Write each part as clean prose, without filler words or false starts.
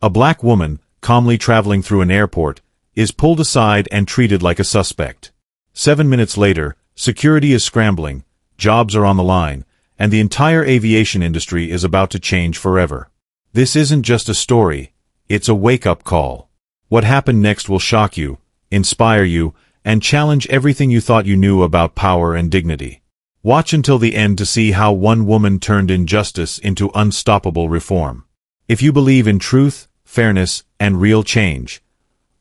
A black woman, calmly traveling through an airport, is pulled aside and treated like a suspect. 7 minutes later, security is scrambling, jobs are on the line, and the entire aviation industry is about to change forever. This isn't just a story, it's a wake-up call. What happened next will shock you, inspire you, and challenge everything you thought you knew about power and dignity. Watch until the end to see how one woman turned injustice into unstoppable reform. If you believe in truth, fairness, and real change,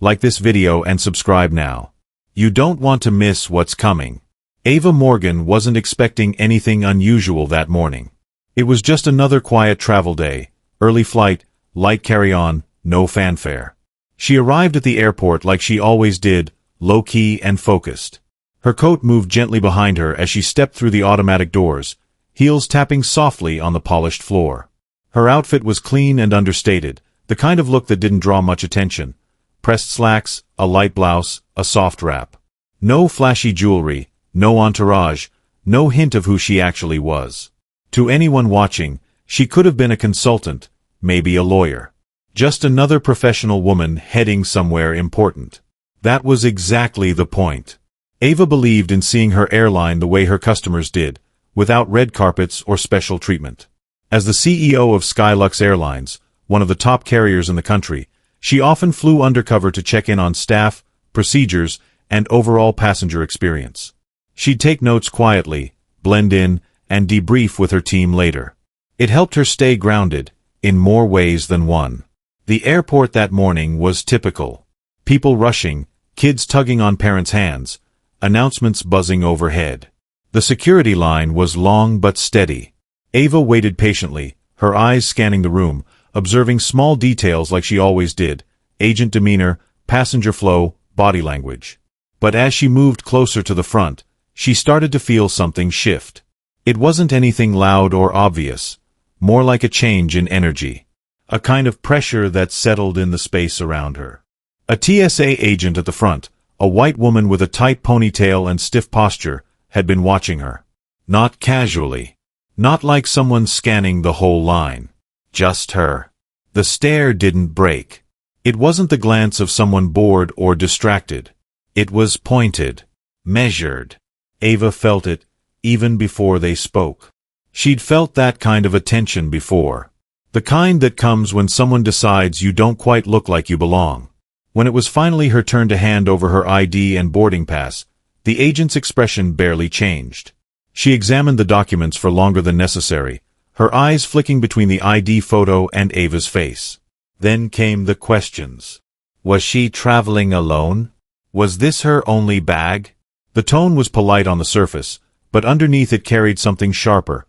like this video and subscribe now. You don't want to miss what's coming. Ava Morgan wasn't expecting anything unusual that morning. It was just another quiet travel day, early flight, light carry-on, no fanfare. She arrived at the airport like she always did, low-key and focused. Her coat moved gently behind her as she stepped through the automatic doors, heels tapping softly on the polished floor. Her outfit was clean and understated, the kind of look that didn't draw much attention. Pressed slacks, a light blouse, a soft wrap. No flashy jewelry, no entourage, no hint of who she actually was. To anyone watching, she could have been a consultant, maybe a lawyer. Just another professional woman heading somewhere important. That was exactly the point. Ava believed in seeing her airline the way her customers did, without red carpets or special treatment. As the CEO of Skylux Airlines, one of the top carriers in the country, she often flew undercover to check in on staff, procedures, and overall passenger experience. She'd take notes quietly, blend in, and debrief with her team later. It helped her stay grounded, in more ways than one. The airport that morning was typical. People rushing, kids tugging on parents' hands, announcements buzzing overhead. The security line was long but steady. Ava waited patiently, her eyes scanning the room, observing small details like she always did, agent demeanor, passenger flow, body language. But as she moved closer to the front, she started to feel something shift. It wasn't anything loud or obvious, more like a change in energy. A kind of pressure that settled in the space around her. A TSA agent at the front, a white woman with a tight ponytail and stiff posture, had been watching her. Not casually. Not like someone scanning the whole line. Just her. The stare didn't break. It wasn't the glance of someone bored or distracted. It was pointed. Measured. Ava felt it, even before they spoke. She'd felt that kind of attention before. The kind that comes when someone decides you don't quite look like you belong. When it was finally her turn to hand over her ID and boarding pass, the agent's expression barely changed. She examined the documents for longer than necessary, her eyes flicking between the ID photo and Ava's face. Then came the questions. Was she traveling alone? Was this her only bag? The tone was polite on the surface, but underneath it carried something sharper.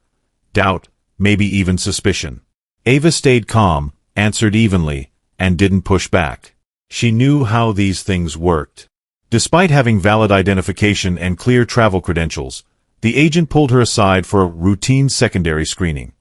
Doubt, maybe even suspicion. Ava stayed calm, answered evenly, and didn't push back. She knew how these things worked. Despite having valid identification and clear travel credentials, the agent pulled her aside for a routine secondary screening.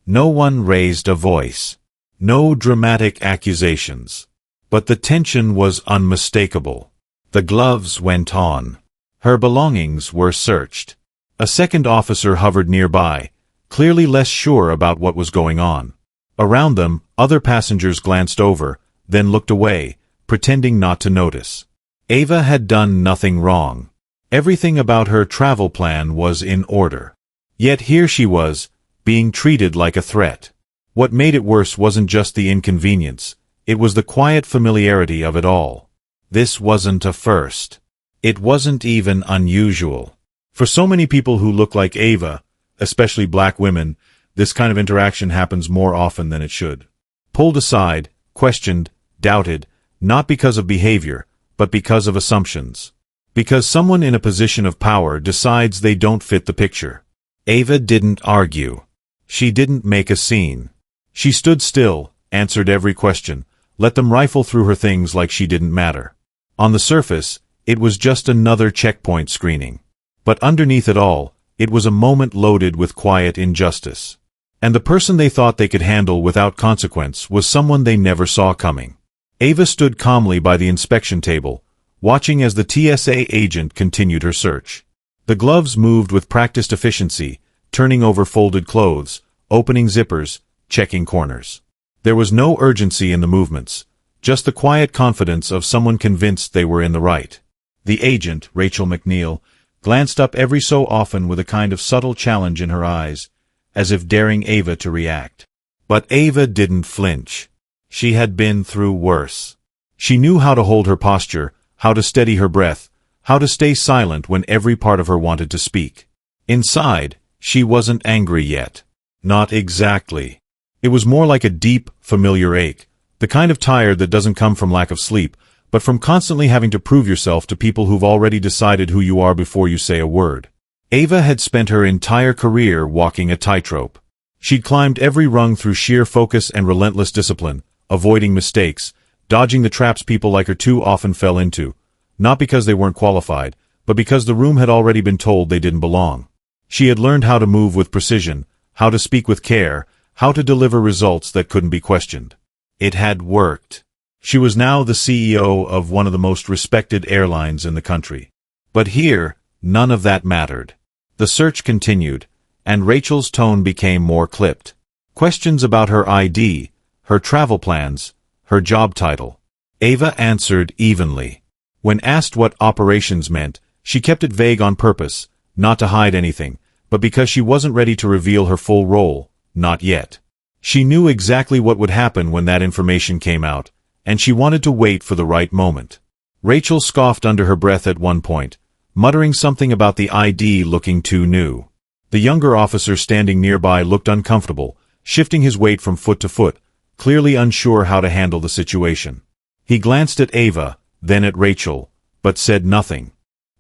No one raised a voice. No dramatic accusations. But the tension was unmistakable. The gloves went on. Her belongings were searched. A second officer hovered nearby, clearly less sure about what was going on. Around them, other passengers glanced over, then looked away, pretending not to notice. Ava had done nothing wrong. Everything about her travel plan was in order. Yet here she was, being treated like a threat. What made it worse wasn't just the inconvenience, it was the quiet familiarity of it all. This wasn't a first. It wasn't even unusual. For so many people who look like Ava, especially black women, this kind of interaction happens more often than it should. Pulled aside, questioned, doubted, not because of behavior, but because of assumptions. Because someone in a position of power decides they don't fit the picture. Ava didn't argue. She didn't make a scene. She stood still, answered every question, let them rifle through her things like she didn't matter. On the surface, it was just another checkpoint screening. But underneath it all, it was a moment loaded with quiet injustice. And the person they thought they could handle without consequence was someone they never saw coming. Ava stood calmly by the inspection table, watching as the TSA agent continued her search. The gloves moved with practiced efficiency, turning over folded clothes, opening zippers, checking corners. There was no urgency in the movements, just the quiet confidence of someone convinced they were in the right. The agent, Rachel McNeil, glanced up every so often with a kind of subtle challenge in her eyes, as if daring Ava to react. But Ava didn't flinch. She had been through worse. She knew how to hold her posture, how to steady her breath, how to stay silent when every part of her wanted to speak. Inside, she wasn't angry yet. Not exactly. It was more like a deep, familiar ache, the kind of tired that doesn't come from lack of sleep, but from constantly having to prove yourself to people who've already decided who you are before you say a word. Ava had spent her entire career walking a tightrope. She'd climbed every rung through sheer focus and relentless discipline, avoiding mistakes, dodging the traps people like her too often fell into, not because they weren't qualified, but because the room had already been told they didn't belong. She had learned how to move with precision, how to speak with care, how to deliver results that couldn't be questioned. It had worked. She was now the CEO of one of the most respected airlines in the country. But here, none of that mattered. The search continued, and Rachel's tone became more clipped. Questions about her ID, her travel plans, her job title. Ava answered evenly. When asked what operations meant, she kept it vague on purpose, not to hide anything, but because she wasn't ready to reveal her full role, not yet. She knew exactly what would happen when that information came out, and she wanted to wait for the right moment. Rachel scoffed under her breath at one point, muttering something about the ID looking too new. The younger officer standing nearby looked uncomfortable, shifting his weight from foot to foot, clearly unsure how to handle the situation. He glanced at Ava, then at Rachel, but said nothing.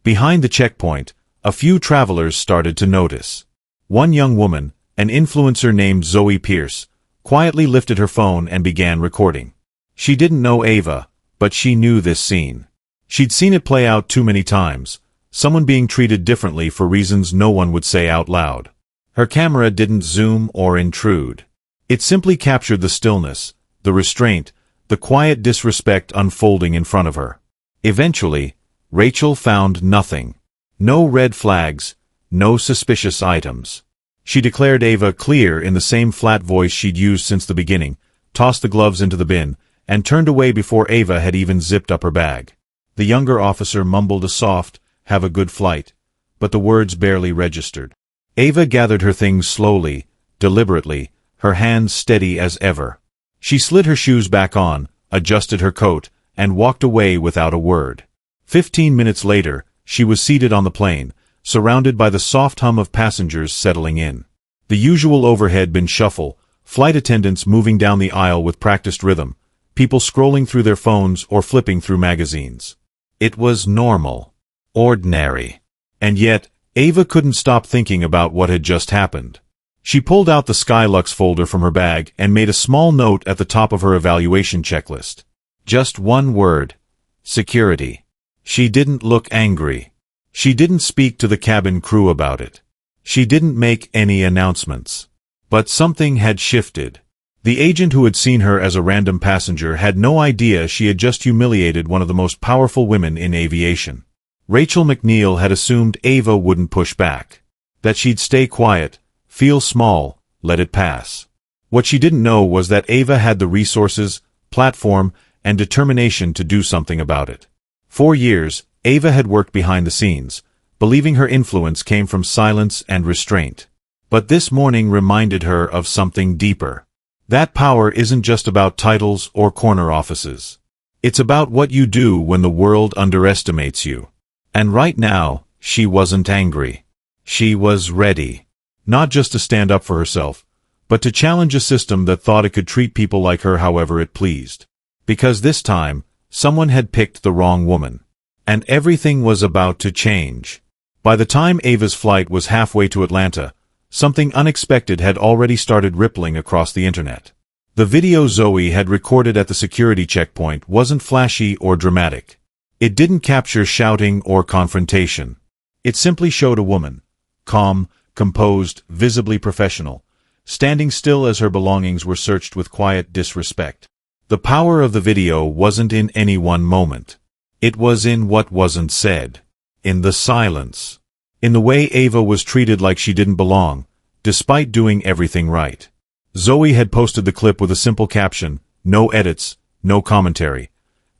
Behind the checkpoint, a few travelers started to notice. One young woman, an influencer named Zoe Pierce, quietly lifted her phone and began recording. She didn't know Ava, but she knew this scene. She'd seen it play out too many times, someone being treated differently for reasons no one would say out loud. Her camera didn't zoom or intrude. It simply captured the stillness, the restraint, the quiet disrespect unfolding in front of her. Eventually, Rachel found nothing. No red flags, no suspicious items. She declared Ava clear in the same flat voice she'd used since the beginning, tossed the gloves into the bin, and turned away before Ava had even zipped up her bag. The younger officer mumbled a soft, "Have a good flight," but the words barely registered. Ava gathered her things slowly, deliberately, her hands steady as ever. She slid her shoes back on, adjusted her coat, and walked away without a word. 15 minutes later, she was seated on the plane, surrounded by the soft hum of passengers settling in. The usual overhead bin shuffle, flight attendants moving down the aisle with practiced rhythm, people scrolling through their phones or flipping through magazines. It was normal. Ordinary. And yet, Ava couldn't stop thinking about what had just happened. She pulled out the Skylux folder from her bag and made a small note at the top of her evaluation checklist. Just one word. Security. She didn't look angry. She didn't speak to the cabin crew about it. She didn't make any announcements. But something had shifted. The agent who had seen her as a random passenger had no idea she had just humiliated one of the most powerful women in aviation. Rachel McNeil had assumed Ava wouldn't push back. That she'd stay quiet, feel small, let it pass. What she didn't know was that Ava had the resources, platform, and determination to do something about it. For years, Ava had worked behind the scenes, believing her influence came from silence and restraint. But this morning reminded her of something deeper. That power isn't just about titles or corner offices. It's about what you do when the world underestimates you. And right now, she wasn't angry. She was ready. Not just to stand up for herself, but to challenge a system that thought it could treat people like her however it pleased. Because this time, someone had picked the wrong woman. And everything was about to change. By the time Ava's flight was halfway to Atlanta, something unexpected had already started rippling across the internet. The video Zoe had recorded at the security checkpoint wasn't flashy or dramatic. It didn't capture shouting or confrontation. It simply showed a woman, calm, composed, visibly professional, standing still as her belongings were searched with quiet disrespect. The power of the video wasn't in any one moment. It was in what wasn't said. In the silence. In the way Ava was treated like she didn't belong, despite doing everything right. Zoe had posted the clip with a simple caption, "No edits, no commentary."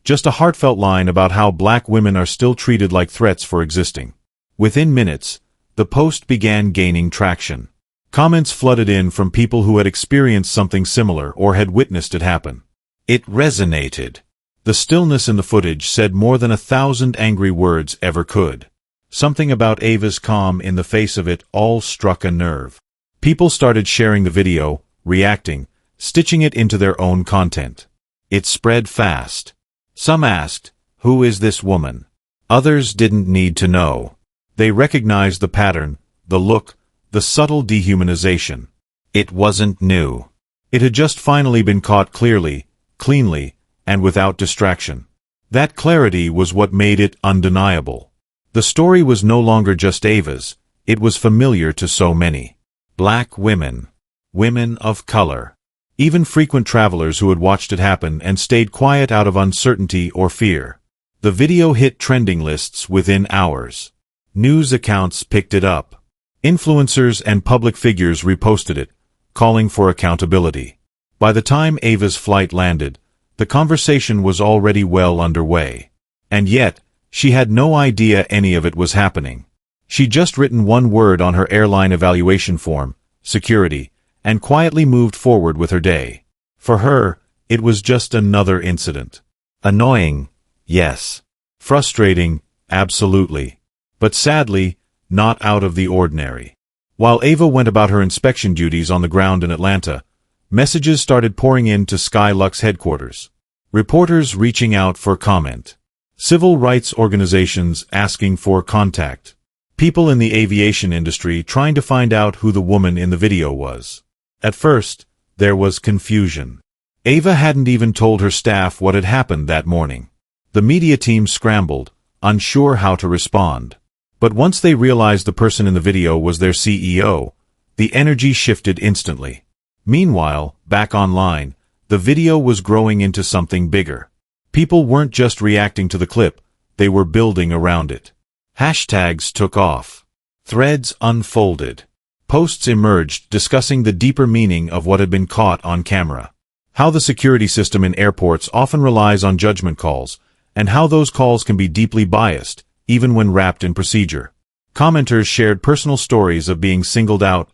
Just a heartfelt line about how black women are still treated like threats for existing. Within minutes, the post began gaining traction. Comments flooded in from people who had experienced something similar or had witnessed it happen. It resonated. The stillness in the footage said more than 1,000 angry words ever could. Something about Ava's calm in the face of it all struck a nerve. People started sharing the video, reacting, stitching it into their own content. It spread fast. Some asked, "Who is this woman?" Others didn't need to know. They recognized the pattern, the look, the subtle dehumanization. It wasn't new. It had just finally been caught clearly, cleanly, and without distraction. That clarity was what made it undeniable. The story was no longer just Ava's, it was familiar to so many. Black women. Women of color. Even frequent travelers who had watched it happen and stayed quiet out of uncertainty or fear. The video hit trending lists within hours. News accounts picked it up. Influencers and public figures reposted it, calling for accountability. By the time Ava's flight landed, the conversation was already well underway. And yet, she had no idea any of it was happening. She'd just written one word on her airline evaluation form, security, and quietly moved forward with her day. For her, it was just another incident. Annoying, yes. Frustrating, absolutely. But sadly, not out of the ordinary. While Ava went about her inspection duties on the ground in Atlanta, messages started pouring in to Skylux headquarters. Reporters reaching out for comment. Civil rights organizations asking for contact. People in the aviation industry trying to find out who the woman in the video was. At first, there was confusion. Ava hadn't even told her staff what had happened that morning. The media team scrambled, unsure how to respond. But once they realized the person in the video was their CEO, the energy shifted instantly. Meanwhile, back online, the video was growing into something bigger. People weren't just reacting to the clip, they were building around it. Hashtags took off. Threads unfolded. Posts emerged discussing the deeper meaning of what had been caught on camera. How the security system in airports often relies on judgment calls, and how those calls can be deeply biased, even when wrapped in procedure. Commenters shared personal stories of being singled out,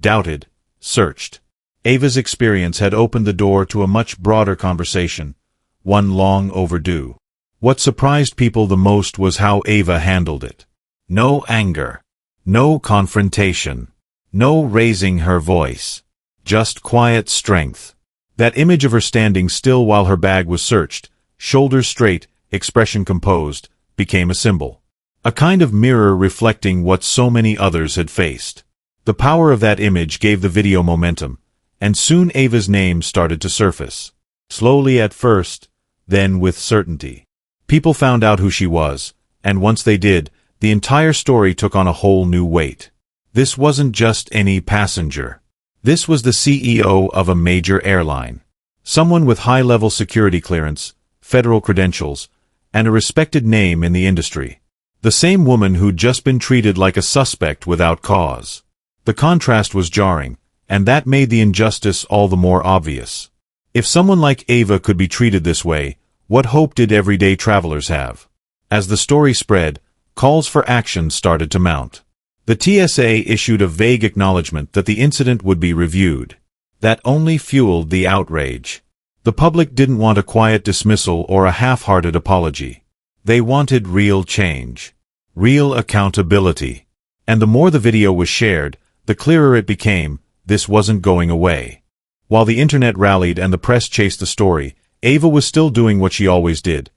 doubted, searched. Ava's experience had opened the door to a much broader conversation, one long overdue. What surprised people the most was how Ava handled it. No anger. No confrontation. No raising her voice. Just quiet strength. That image of her standing still while her bag was searched, shoulders straight, expression composed, became a symbol. A kind of mirror reflecting what so many others had faced. The power of that image gave the video momentum, and soon Ava's name started to surface. Slowly at first, then with certainty. People found out who she was, and once they did, the entire story took on a whole new weight. This wasn't just any passenger. This was the CEO of a major airline. Someone with high-level security clearance, federal credentials, and a respected name in the industry. The same woman who'd just been treated like a suspect without cause. The contrast was jarring, and that made the injustice all the more obvious. If someone like Ava could be treated this way, what hope did everyday travelers have? As the story spread, calls for action started to mount. The TSA issued a vague acknowledgement that the incident would be reviewed. That only fueled the outrage. The public didn't want a quiet dismissal or a half-hearted apology. They wanted real change. Real accountability. And the more the video was shared, the clearer it became, this wasn't going away. While the internet rallied and the press chased the story, Ava was still doing what she always did.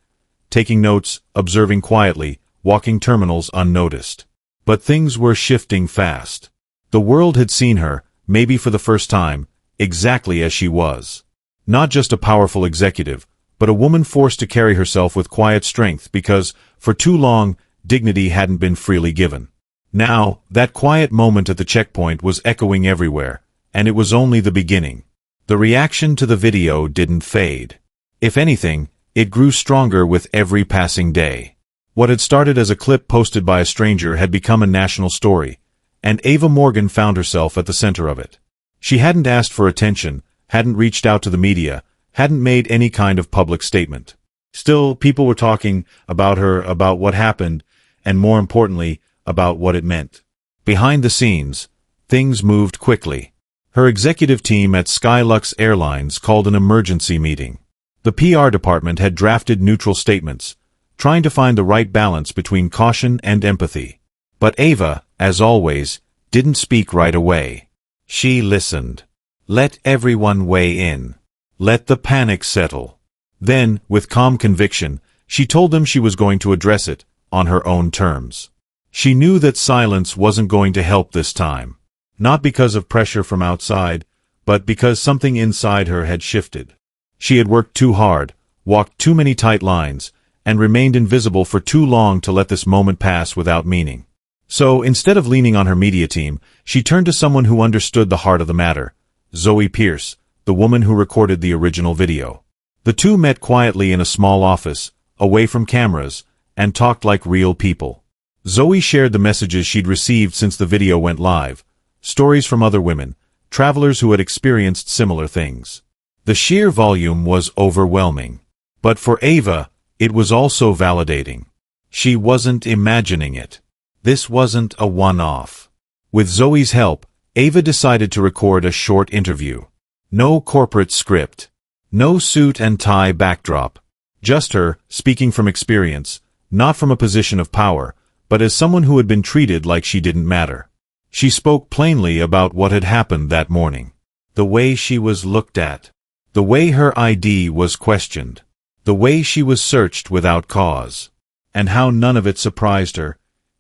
Taking notes, observing quietly, walking terminals unnoticed. But things were shifting fast. The world had seen her, maybe for the first time, exactly as she was. Not just a powerful executive, but a woman forced to carry herself with quiet strength because, for too long, dignity hadn't been freely given. Now, that quiet moment at the checkpoint was echoing everywhere, and it was only the beginning. The reaction to the video didn't fade. If anything, it grew stronger with every passing day. What had started as a clip posted by a stranger had become a national story, and Ava Morgan found herself at the center of it. She hadn't asked for attention, hadn't reached out to the media, hadn't made any kind of public statement. Still, people were talking about her, about what happened, and more importantly, about what it meant. Behind the scenes, things moved quickly. Her executive team at Skylux Airlines called an emergency meeting. The PR department had drafted neutral statements, trying to find the right balance between caution and empathy. But Ava, as always, didn't speak right away. She listened. Let everyone weigh in. Let the panic settle. Then, with calm conviction, she told them she was going to address it, on her own terms. She knew that silence wasn't going to help this time. Not because of pressure from outside, but because something inside her had shifted. She had worked too hard, walked too many tight lines, and remained invisible for too long to let this moment pass without meaning. So, instead of leaning on her media team, she turned to someone who understood the heart of the matter, Zoe Pierce, the woman who recorded the original video. The two met quietly in a small office, away from cameras, and talked like real people. Zoe shared the messages she'd received since the video went live, stories from other women, travelers who had experienced similar things. The sheer volume was overwhelming. But for Ava, it was also validating. She wasn't imagining it. This wasn't a one-off. With Zoe's help, Ava decided to record a short interview. No corporate script. No suit and tie backdrop. Just her, speaking from experience, not from a position of power, but as someone who had been treated like she didn't matter. She spoke plainly about what had happened that morning. The way she was looked at. The way her ID was questioned. The way she was searched without cause. And how none of it surprised her,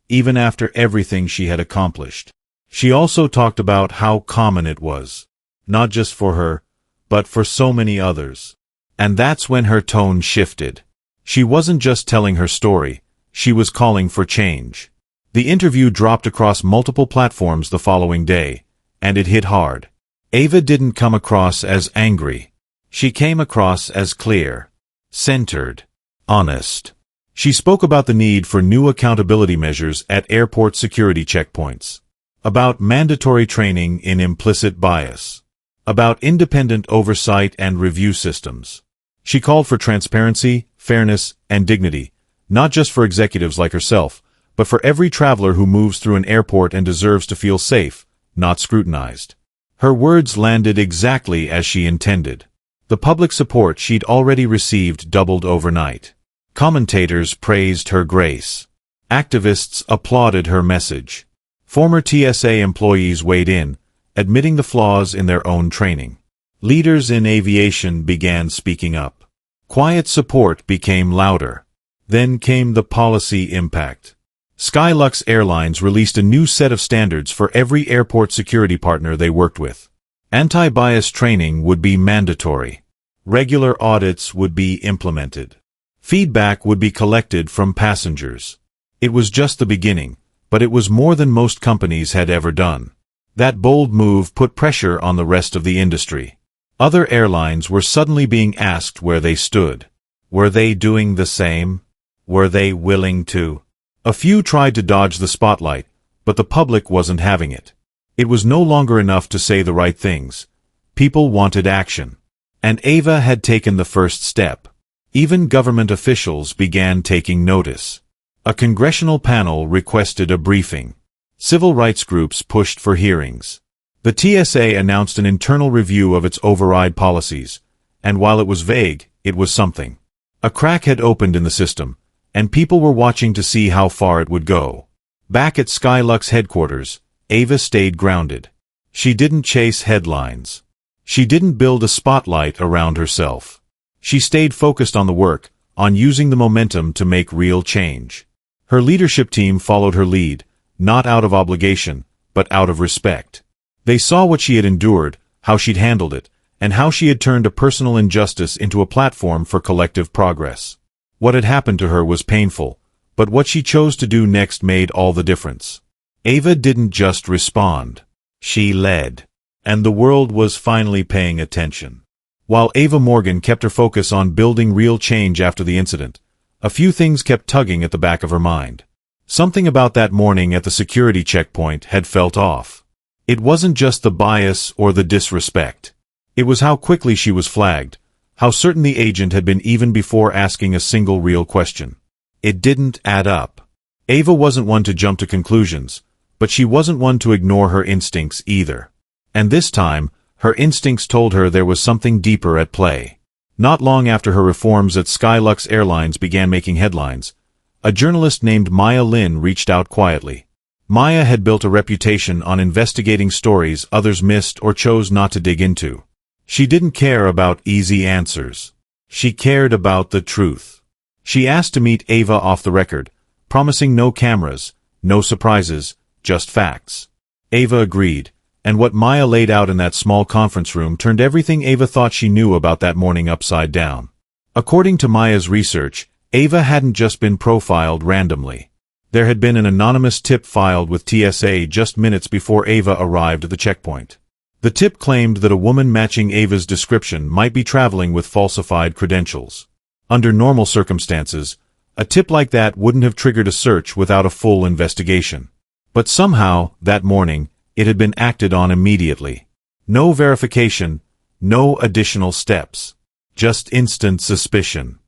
even after everything she had accomplished. She also talked about how common it was. Not just for her, but for so many others. And that's when her tone shifted. She wasn't just telling her story, she was calling for change. The interview dropped across multiple platforms the following day, and it hit hard. Ava didn't come across as angry. She came across as clear, centered, honest. She spoke about the need for new accountability measures at airport security checkpoints, about mandatory training in implicit bias, about independent oversight and review systems. She called for transparency, fairness, and dignity, not just for executives like herself, but for every traveler who moves through an airport and deserves to feel safe, not scrutinized. Her words landed exactly as she intended. The public support she'd already received doubled overnight. Commentators praised her grace. Activists applauded her message. Former TSA employees weighed in, admitting the flaws in their own training. Leaders in aviation began speaking up. Quiet support became louder. Then came the policy impact. Skylux Airlines released a new set of standards for every airport security partner they worked with. Anti-bias training would be mandatory. Regular audits would be implemented. Feedback would be collected from passengers. It was just the beginning, but it was more than most companies had ever done. That bold move put pressure on the rest of the industry. Other airlines were suddenly being asked where they stood. Were they doing the same? Were they willing to? A few tried to dodge the spotlight, but the public wasn't having it. It was no longer enough to say the right things. People wanted action. And Ava had taken the first step. Even government officials began taking notice. A congressional panel requested a briefing. Civil rights groups pushed for hearings. The TSA announced an internal review of its override policies, and while it was vague, it was something. A crack had opened in the system, and people were watching to see how far it would go. Back at Skylux headquarters, Ava stayed grounded. She didn't chase headlines. She didn't build a spotlight around herself. She stayed focused on the work, on using the momentum to make real change. Her leadership team followed her lead, not out of obligation, but out of respect. They saw what she had endured, how she'd handled it, and how she had turned a personal injustice into a platform for collective progress. What had happened to her was painful, but what she chose to do next made all the difference. Ava didn't just respond. She led. And the world was finally paying attention. While Ava Morgan kept her focus on building real change after the incident, a few things kept tugging at the back of her mind. Something about that morning at the security checkpoint had felt off. It wasn't just the bias or the disrespect. It was how quickly she was flagged, how certain the agent had been even before asking a single real question. It didn't add up. Ava wasn't one to jump to conclusions, but she wasn't one to ignore her instincts either. And this time, her instincts told her there was something deeper at play. Not long after her reforms at Skylux Airlines began making headlines, a journalist named Maya Lin reached out quietly. Maya had built a reputation on investigating stories others missed or chose not to dig into. She didn't care about easy answers. She cared about the truth. She asked to meet Ava off the record, promising no cameras, no surprises, just facts. Ava agreed, and what Maya laid out in that small conference room turned everything Ava thought she knew about that morning upside down. According to Maya's research, Ava hadn't just been profiled randomly. There had been an anonymous tip filed with TSA just minutes before Ava arrived at the checkpoint. The tip claimed that a woman matching Ava's description might be traveling with falsified credentials. Under normal circumstances, a tip like that wouldn't have triggered a search without a full investigation. But somehow, that morning, it had been acted on immediately. No verification, no additional steps. Just instant suspicion.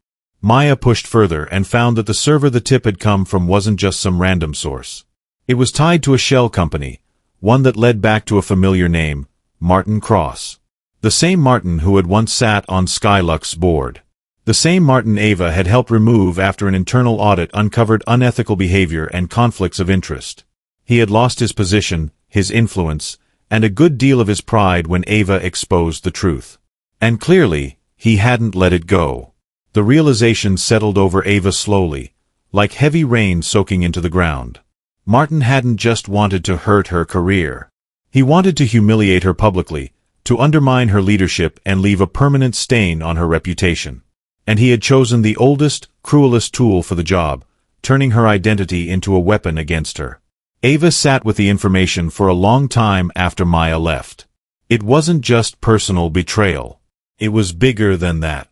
Maya pushed further and found that the server the tip had come from wasn't just some random source. It was tied to a shell company, one that led back to a familiar name, Martin Cross. The same Martin who had once sat on Skylux's board. The same Martin Ava had helped remove after an internal audit uncovered unethical behavior and conflicts of interest. He had lost his position, his influence, and a good deal of his pride when Ava exposed the truth. And clearly, he hadn't let it go. The realization settled over Ava slowly, like heavy rain soaking into the ground. Martin hadn't just wanted to hurt her career. He wanted to humiliate her publicly, to undermine her leadership and leave a permanent stain on her reputation. And he had chosen the oldest, cruelest tool for the job, turning her identity into a weapon against her. Ava sat with the information for a long time after Maya left. It wasn't just personal betrayal. It was bigger than that.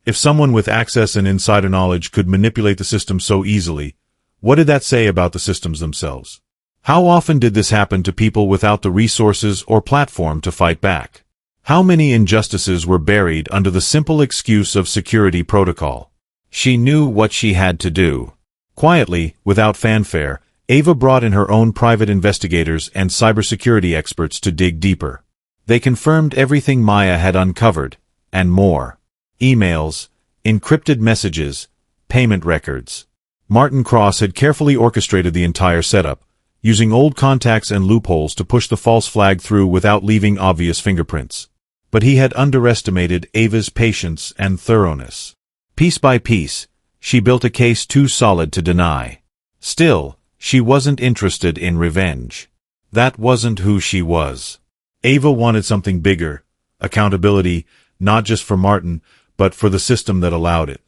If someone with access and insider knowledge could manipulate the system so easily, what did that say about the systems themselves? How often did this happen to people without the resources or platform to fight back? How many injustices were buried under the simple excuse of security protocol? She knew what she had to do. Quietly, without fanfare, Ava brought in her own private investigators and cybersecurity experts to dig deeper. They confirmed everything Maya had uncovered, and more. Emails, encrypted messages, payment records. Martin Cross had carefully orchestrated the entire setup, using old contacts and loopholes to push the false flag through without leaving obvious fingerprints. But he had underestimated Ava's patience and thoroughness. Piece by piece, she built a case too solid to deny. Still, she wasn't interested in revenge. That wasn't who she was. Ava wanted something bigger, accountability, not just for Martin, but for the system that allowed it.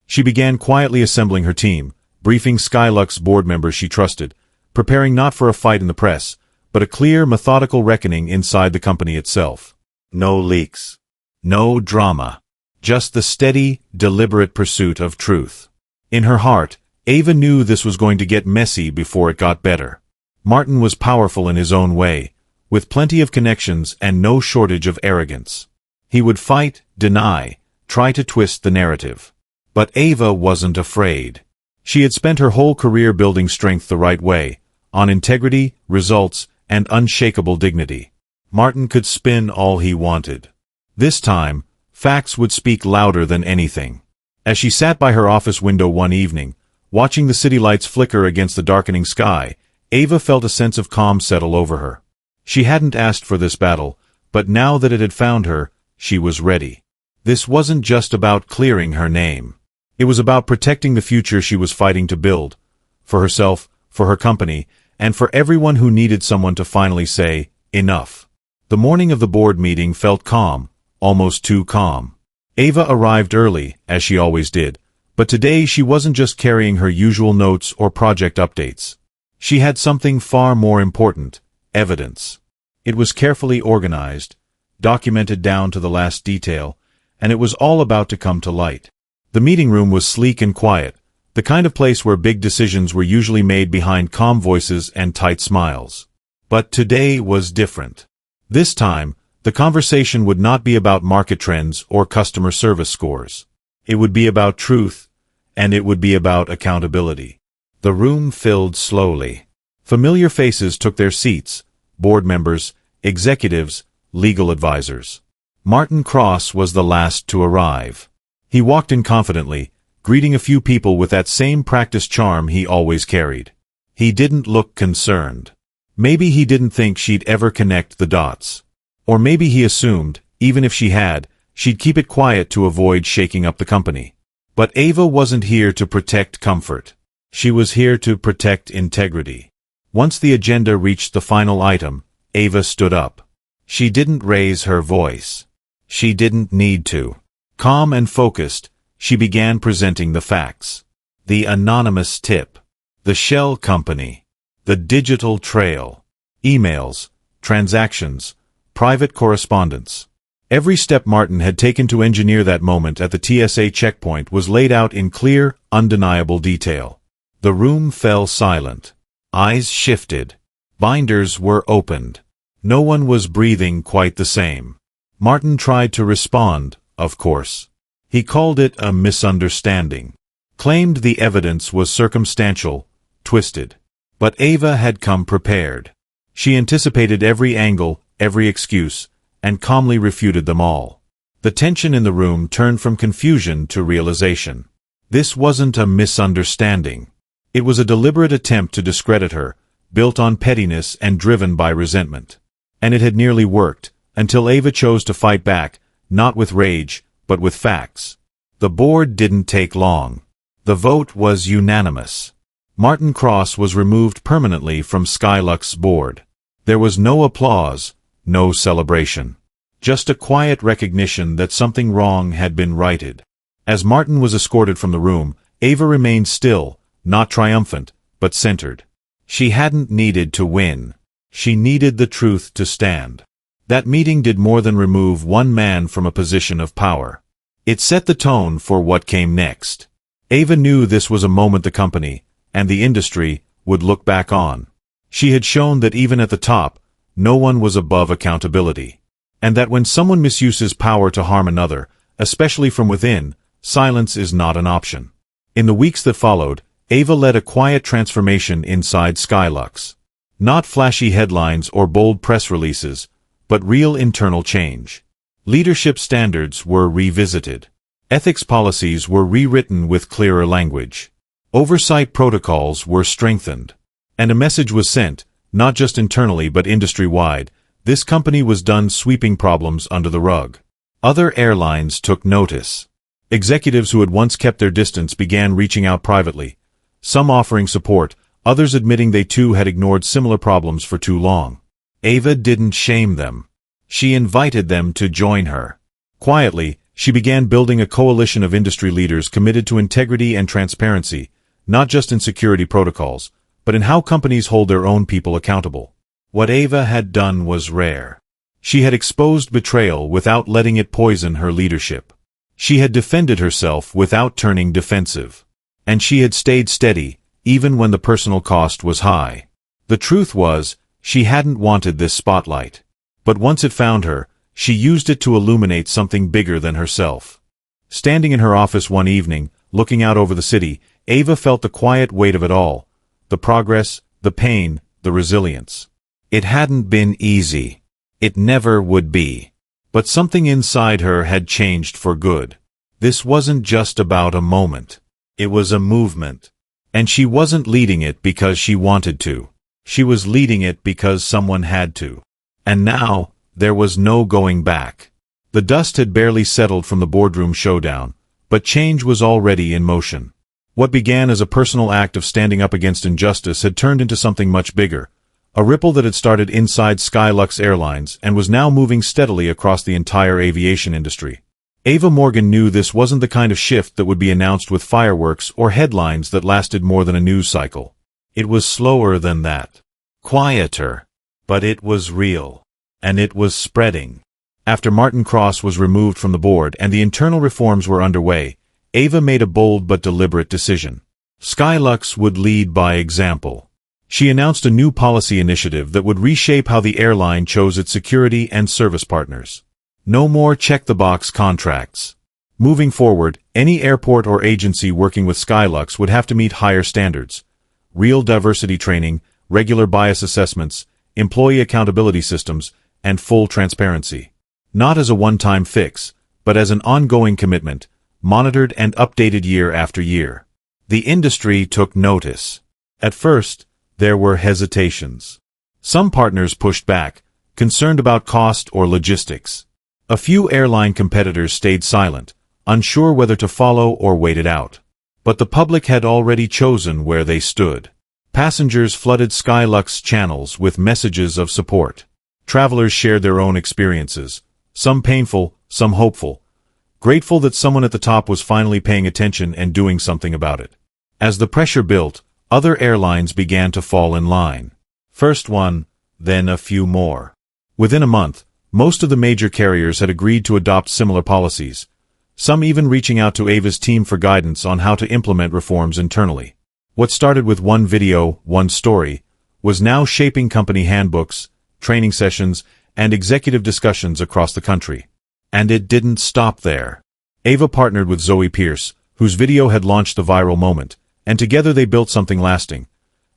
She began quietly assembling her team, briefing Skylux board members she trusted, preparing not for a fight in the press, but a clear, methodical reckoning inside the company itself. No leaks. No drama. Just the steady, deliberate pursuit of truth. In her heart, Ava knew this was going to get messy before it got better. Martin was powerful in his own way, with plenty of connections and no shortage of arrogance. He would fight, deny, try to twist the narrative. But Ava wasn't afraid. She had spent her whole career building strength the right way, on integrity, results, and unshakable dignity. Martin could spin all he wanted. This time, facts would speak louder than anything. As she sat by her office window one evening, watching the city lights flicker against the darkening sky, Ava felt a sense of calm settle over her. She hadn't asked for this battle, but now that it had found her, she was ready. This wasn't just about clearing her name. It was about protecting the future she was fighting to build, for herself, for her company, and for everyone who needed someone to finally say, enough. The morning of the board meeting felt calm, almost too calm. Ava arrived early, as she always did, but today she wasn't just carrying her usual notes or project updates. She had something far more important, evidence. It was carefully organized, documented down to the last detail, and it was all about to come to light. The meeting room was sleek and quiet, the kind of place where big decisions were usually made behind calm voices and tight smiles. But today was different. This time, the conversation would not be about market trends or customer service scores. It would be about truth, and it would be about accountability. The room filled slowly. Familiar faces took their seats: board members, executives, legal advisors. Martin Cross was the last to arrive. He walked in confidently, greeting a few people with that same practiced charm he always carried. He didn't look concerned. Maybe he didn't think she'd ever connect the dots. Or maybe he assumed, even if she had, she'd keep it quiet to avoid shaking up the company. But Ava wasn't here to protect comfort. She was here to protect integrity. Once the agenda reached the final item, Ava stood up. She didn't raise her voice. She didn't need to. Calm and focused, she began presenting the facts. The anonymous tip. The shell company. The digital trail. Emails. Transactions. Private correspondence. Every step Martin had taken to engineer that moment at the TSA checkpoint was laid out in clear, undeniable detail. The room fell silent. Eyes shifted. Binders were opened. No one was breathing quite the same. Martin tried to respond, of course. He called it a misunderstanding. Claimed the evidence was circumstantial, twisted. But Ava had come prepared. She anticipated every angle, every excuse, and calmly refuted them all. The tension in the room turned from confusion to realization. This wasn't a misunderstanding. It was a deliberate attempt to discredit her, built on pettiness and driven by resentment. And it had nearly worked, until Ava chose to fight back, not with rage, but with facts. The board didn't take long. The vote was unanimous. Martin Cross was removed permanently from Skylux's board. There was no applause, no celebration. Just a quiet recognition that something wrong had been righted. As Martin was escorted from the room, Ava remained still, not triumphant, but centered. She hadn't needed to win. She needed the truth to stand. That meeting did more than remove one man from a position of power. It set the tone for what came next. Ava knew this was a moment the company, and the industry, would look back on. She had shown that even at the top, no one was above accountability. And that when someone misuses power to harm another, especially from within, silence is not an option. In the weeks that followed, Ava led a quiet transformation inside Skylux. Not flashy headlines or bold press releases, but real internal change. Leadership standards were revisited. Ethics policies were rewritten with clearer language. Oversight protocols were strengthened. And a message was sent, not just internally but industry-wide: this company was done sweeping problems under the rug. Other airlines took notice. Executives who had once kept their distance began reaching out privately, some offering support, others admitting they too had ignored similar problems for too long. Ava didn't shame them. She invited them to join her. Quietly, she began building a coalition of industry leaders committed to integrity and transparency, not just in security protocols, but in how companies hold their own people accountable. What Ava had done was rare. She had exposed betrayal without letting it poison her leadership. She had defended herself without turning defensive. And she had stayed steady, even when the personal cost was high. The truth was, she hadn't wanted this spotlight. But once it found her, she used it to illuminate something bigger than herself. Standing in her office one evening, looking out over the city, Ava felt the quiet weight of it all. The progress, the pain, the resilience. It hadn't been easy. It never would be. But something inside her had changed for good. This wasn't just about a moment. It was a movement. And she wasn't leading it because she wanted to. She was leading it because someone had to. And now, there was no going back. The dust had barely settled from the boardroom showdown, but change was already in motion. What began as a personal act of standing up against injustice had turned into something much bigger, a ripple that had started inside Skylux Airlines and was now moving steadily across the entire aviation industry. Ava Morgan knew this wasn't the kind of shift that would be announced with fireworks or headlines that lasted more than a news cycle. It was slower than that. Quieter. But it was real. And it was spreading. After Martin Cross was removed from the board and the internal reforms were underway, Ava made a bold but deliberate decision. Skylux would lead by example. She announced a new policy initiative that would reshape how the airline chose its security and service partners. No more check-the-box contracts. Moving forward, any airport or agency working with Skylux would have to meet higher standards. Real diversity training, regular bias assessments, employee accountability systems, and full transparency. Not as a one-time fix, but as an ongoing commitment, monitored and updated year after year. The industry took notice. At first, there were hesitations. Some partners pushed back, concerned about cost or logistics. A few airline competitors stayed silent, unsure whether to follow or wait it out. But the public had already chosen where they stood. Passengers flooded Skylux channels with messages of support. Travelers shared their own experiences, some painful, some hopeful, grateful that someone at the top was finally paying attention and doing something about it. As the pressure built, other airlines began to fall in line. First one, then a few more. Within a month, most of the major carriers had agreed to adopt similar policies, some even reaching out to Ava's team for guidance on how to implement reforms internally. What started with one video, one story, was now shaping company handbooks, training sessions, and executive discussions across the country. And it didn't stop there. Ava partnered with Zoe Pierce, whose video had launched the viral moment, and together they built something lasting.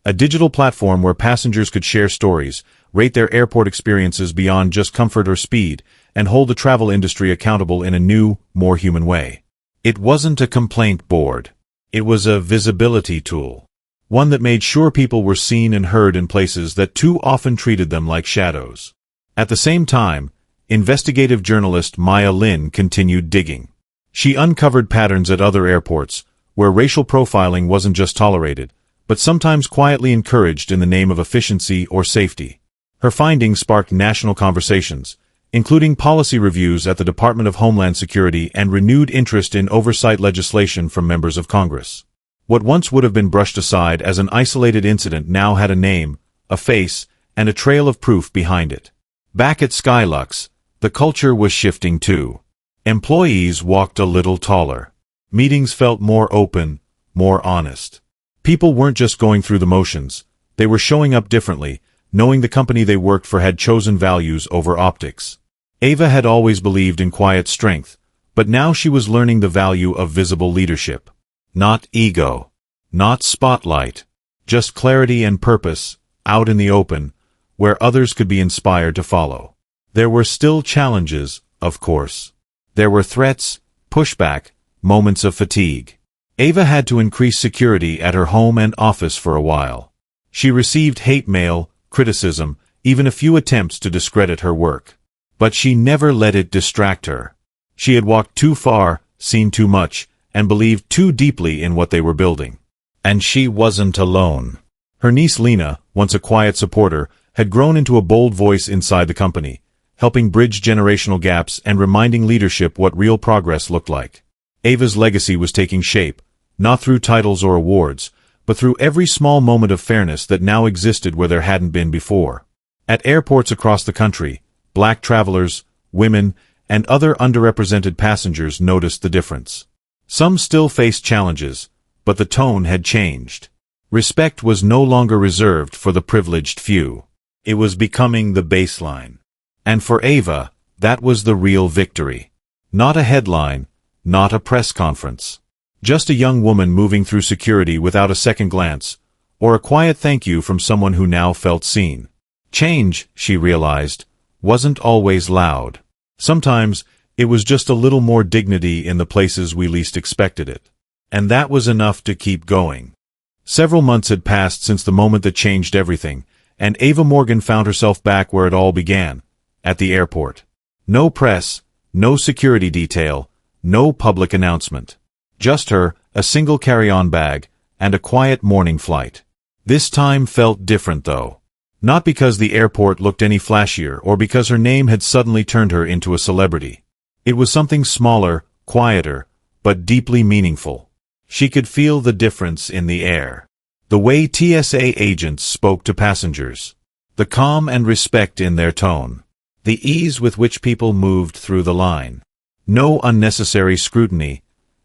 A digital platform where passengers could share stories, rate their airport experiences beyond just comfort or speed, and hold the travel industry accountable in a new, more human way. It wasn't a complaint board. It was a visibility tool. One that made sure people were seen and heard in places that too often treated them like shadows. At the same time, investigative journalist Maya Lin continued digging. She uncovered patterns at other airports, where racial profiling wasn't just tolerated, but sometimes quietly encouraged in the name of efficiency or safety. Her findings sparked national conversations, including policy reviews at the Department of Homeland Security and renewed interest in oversight legislation from members of Congress. What once would have been brushed aside as an isolated incident now had a name, a face, and a trail of proof behind it. Back at Skylux, the culture was shifting too. Employees walked a little taller. Meetings felt more open, more honest. People weren't just going through the motions, they were showing up differently, knowing the company they worked for had chosen values over optics. Ava had always believed in quiet strength, but now she was learning the value of visible leadership. Not ego. Not spotlight. Just clarity and purpose, out in the open, where others could be inspired to follow. There were still challenges, of course. There were threats, pushback, moments of fatigue. Ava had to increase security at her home and office for a while. She received hate mail, criticism, even a few attempts to discredit her work. But she never let it distract her. She had walked too far, seen too much, and believed too deeply in what they were building. And she wasn't alone. Her niece Lena, once a quiet supporter, had grown into a bold voice inside the company, helping bridge generational gaps and reminding leadership what real progress looked like. Ava's legacy was taking shape, not through titles or awards, but through every small moment of fairness that now existed where there hadn't been before. At airports across the country, black travelers, women, and other underrepresented passengers noticed the difference. Some still faced challenges, but the tone had changed. Respect was no longer reserved for the privileged few. It was becoming the baseline. And for Ava, that was the real victory. Not a headline, not a press conference. Just a young woman moving through security without a second glance, or a quiet thank you from someone who now felt seen. Change, she realized, wasn't always loud. Sometimes, it was just a little more dignity in the places we least expected it. And that was enough to keep going. Several months had passed since the moment that changed everything, and Ava Morgan found herself back where it all began, at the airport. No press, no security detail, no public announcement. Just her, a single carry-on bag, and a quiet morning flight. This time felt different though. Not because the airport looked any flashier or because her name had suddenly turned her into a celebrity. It was something smaller, quieter, but deeply meaningful. She could feel the difference in the air. The way TSA agents spoke to passengers. The calm and respect in their tone. The ease with which people moved through the line. No unnecessary scrutiny.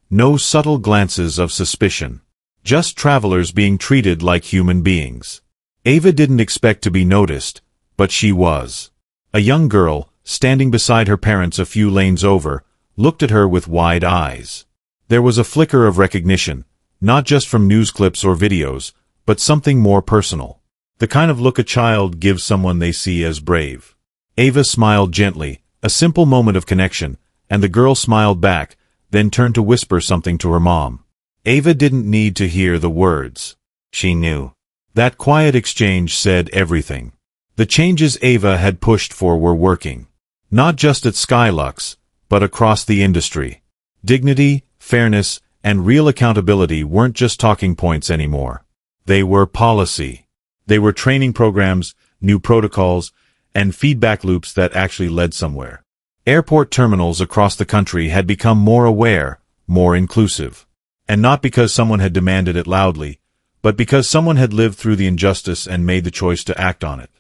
No subtle glances of suspicion. Just travelers being treated like human beings. Ava didn't expect to be noticed, but she was. A young girl, standing beside her parents a few lanes over, looked at her with wide eyes. There was a flicker of recognition, not just from news clips or videos, but something more personal. The kind of look a child gives someone they see as brave. Ava smiled gently, a simple moment of connection, and the girl smiled back, then turned to whisper something to her mom. Ava didn't need to hear the words. She knew. That quiet exchange said everything. The changes Ava had pushed for were working. Not just at Skylux, but across the industry. Dignity, fairness, and real accountability weren't just talking points anymore. They were policy. They were training programs, new protocols, and feedback loops that actually led somewhere. Airport terminals across the country had become more aware, more inclusive. And not because someone had demanded it loudly, but because someone had lived through the injustice and made the choice to act on it.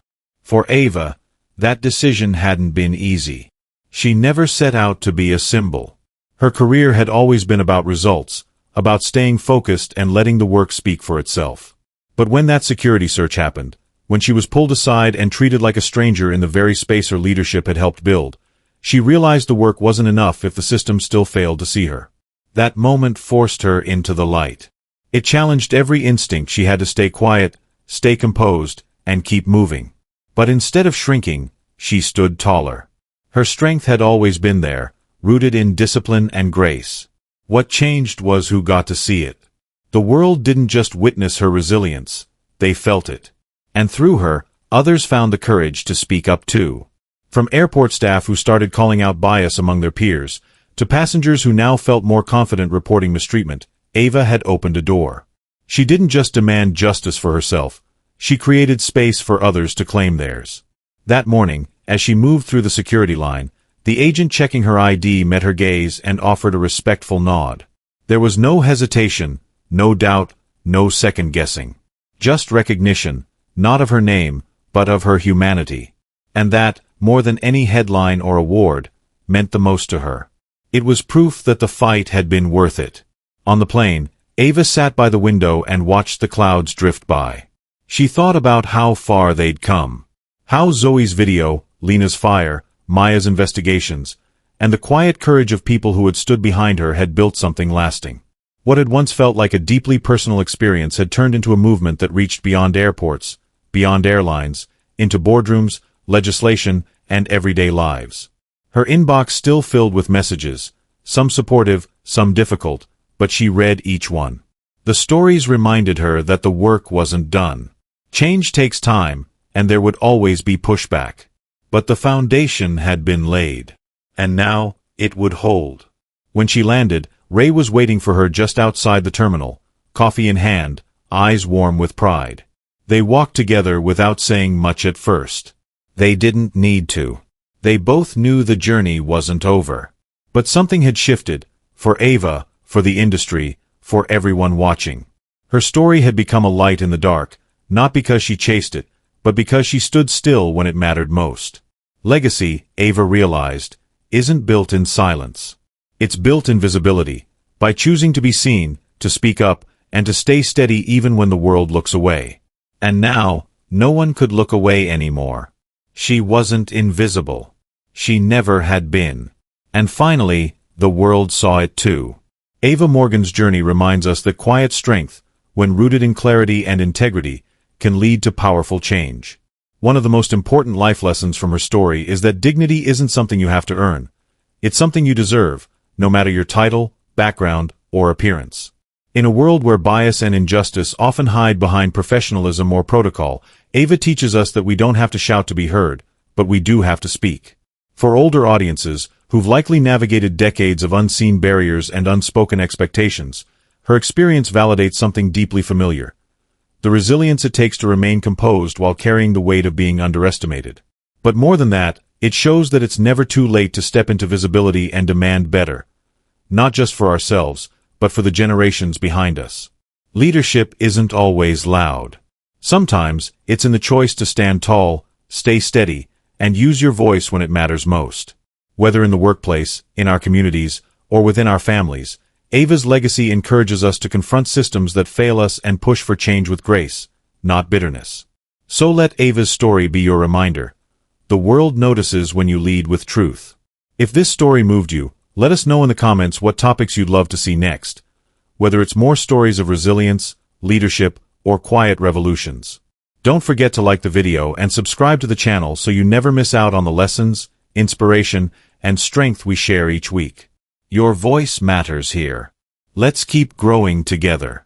For Ava, that decision hadn't been easy. She never set out to be a symbol. Her career had always been about results, about staying focused and letting the work speak for itself. But when that security search happened, when she was pulled aside and treated like a stranger in the very space her leadership had helped build, she realized the work wasn't enough if the system still failed to see her. That moment forced her into the light. It challenged every instinct. She had to stay quiet, stay composed, and keep moving. But instead of shrinking, she stood taller. Her strength had always been there, rooted in discipline and grace. What changed was who got to see it. The world didn't just witness her resilience, they felt it. And through her, others found the courage to speak up too. From airport staff who started calling out bias among their peers, to passengers who now felt more confident reporting mistreatment, Ava had opened a door. She didn't just demand justice for herself, she created space for others to claim theirs. That morning, as she moved through the security line, the agent checking her ID met her gaze and offered a respectful nod. There was no hesitation, no doubt, no second-guessing. Just recognition, not of her name, but of her humanity. And that, more than any headline or award, meant the most to her. It was proof that the fight had been worth it. On the plane, Ava sat by the window and watched the clouds drift by. She thought about how far they'd come. How Zoe's video, Lena's fire, Maya's investigations, and the quiet courage of people who had stood behind her had built something lasting. What had once felt like a deeply personal experience had turned into a movement that reached beyond airports, beyond airlines, into boardrooms, legislation, and everyday lives. Her inbox still filled with messages, some supportive, some difficult, but she read each one. The stories reminded her that the work wasn't done. Change takes time, and there would always be pushback. But the foundation had been laid. And now, it would hold. When she landed, Ray was waiting for her just outside the terminal, coffee in hand, eyes warm with pride. They walked together without saying much at first. They didn't need to. They both knew the journey wasn't over. But something had shifted, for Ava, for the industry, for everyone watching. Her story had become a light in the dark, not because she chased it, but because she stood still when it mattered most. Legacy, Ava realized, isn't built in silence. It's built in visibility, by choosing to be seen, to speak up, and to stay steady even when the world looks away. And now, no one could look away anymore. She wasn't invisible. She never had been. And finally, the world saw it too. Ava Morgan's journey reminds us that quiet strength, when rooted in clarity and integrity, can lead to powerful change. One of the most important life lessons from her story is that dignity isn't something you have to earn. It's something you deserve, no matter your title, background, or appearance. In a world where bias and injustice often hide behind professionalism or protocol, Ava teaches us that we don't have to shout to be heard, but we do have to speak. For older audiences, who've likely navigated decades of unseen barriers and unspoken expectations, her experience validates something deeply familiar: the resilience it takes to remain composed while carrying the weight of being underestimated. But more than that, it shows that it's never too late to step into visibility and demand better. Not just for ourselves, but for the generations behind us. Leadership isn't always loud. Sometimes, it's in the choice to stand tall, stay steady, and use your voice when it matters most. Whether in the workplace, in our communities, or within our families, Ava's legacy encourages us to confront systems that fail us and push for change with grace, not bitterness. So let Ava's story be your reminder. The world notices when you lead with truth. If this story moved you, let us know in the comments what topics you'd love to see next, whether it's more stories of resilience, leadership, or quiet revolutions. Don't forget to like the video and subscribe to the channel so you never miss out on the lessons, inspiration, and strength we share each week. Your voice matters here. Let's keep growing together.